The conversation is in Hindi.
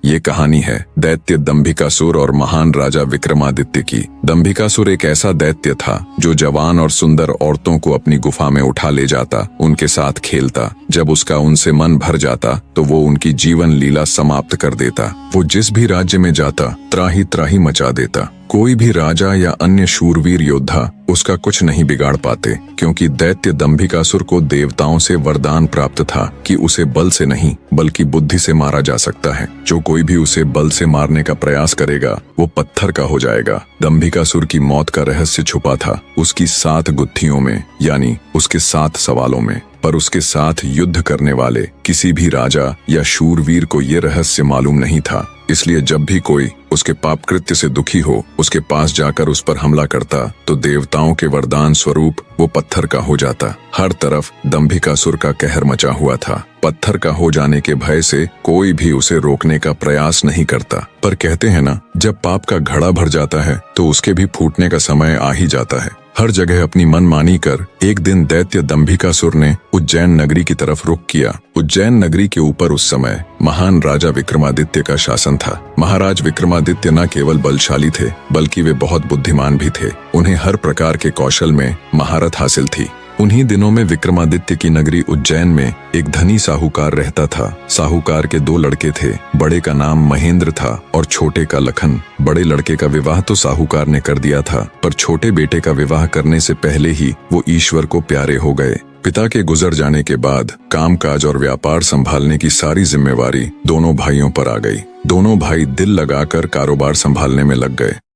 ये कहानी है दैत्य दंभिकासुर और महान राजा विक्रमादित्य की। दंभिकासुर एक ऐसा दैत्य था जो जवान और सुंदर औरतों को अपनी गुफा में उठा ले जाता, उनके साथ खेलता। जब उसका उनसे मन भर जाता तो वो उनकी जीवन लीला समाप्त कर देता। वो जिस भी राज्य में जाता त्राही त्राही मचा देता। कोई भी राजा या अन्य शूरवीर योद्धा उसका कुछ नहीं बिगाड़ पाते, क्योंकि दैत्य दंभिकासुर को देवताओं से वरदान प्राप्त था कि उसे बल से नहीं बल्कि बुद्धि से मारा जा सकता है। जो कोई भी उसे बल से मारने का प्रयास करेगा वो पत्थर का हो जाएगा। दंभिकासुर की मौत का रहस्य छुपा था उसकी 7 गुत्थियों में, यानी उसके 7 सवालों में। पर उसके साथ युद्ध करने वाले किसी भी राजा या शूरवीर को ये रहस्य मालूम नहीं था। इसलिए जब भी कोई उसके पाप कृत्य से दुखी हो उसके पास जाकर उस पर हमला करता तो देवताओं के वरदान स्वरूप वो पत्थर का हो जाता। हर तरफ दंभिकासुर का कहर मचा हुआ था। पत्थर का हो जाने के भय से कोई भी उसे रोकने का प्रयास नहीं करता। पर कहते हैं ना, जब पाप का घड़ा भर जाता है तो उसके भी फूटने का समय आ ही जाता है। हर जगह अपनी मनमानी कर एक दिन दैत्य दंभिकासुर ने उज्जैन नगरी की तरफ रुख किया। उज्जैन नगरी के ऊपर उस समय महान राजा विक्रमादित्य का शासन था। महाराज विक्रमादित्य न केवल बलशाली थे बल्कि वे बहुत बुद्धिमान भी थे। उन्हें हर प्रकार के कौशल में महारत हासिल थी। उन्हीं दिनों में विक्रमादित्य की नगरी उज्जैन में एक धनी साहूकार रहता था। साहूकार के 2 लड़के थे। बड़े का नाम महेंद्र था और छोटे का लखन। बड़े लड़के का विवाह तो साहूकार ने कर दिया था, पर छोटे बेटे का विवाह करने से पहले ही वो ईश्वर को प्यारे हो गए। पिता के गुजर जाने के बाद कामकाज और व्यापार संभालने की सारी जिम्मेवारी दोनों भाइयों पर आ गई। दोनों भाई दिल लगाकर कारोबार संभालने में लग गए।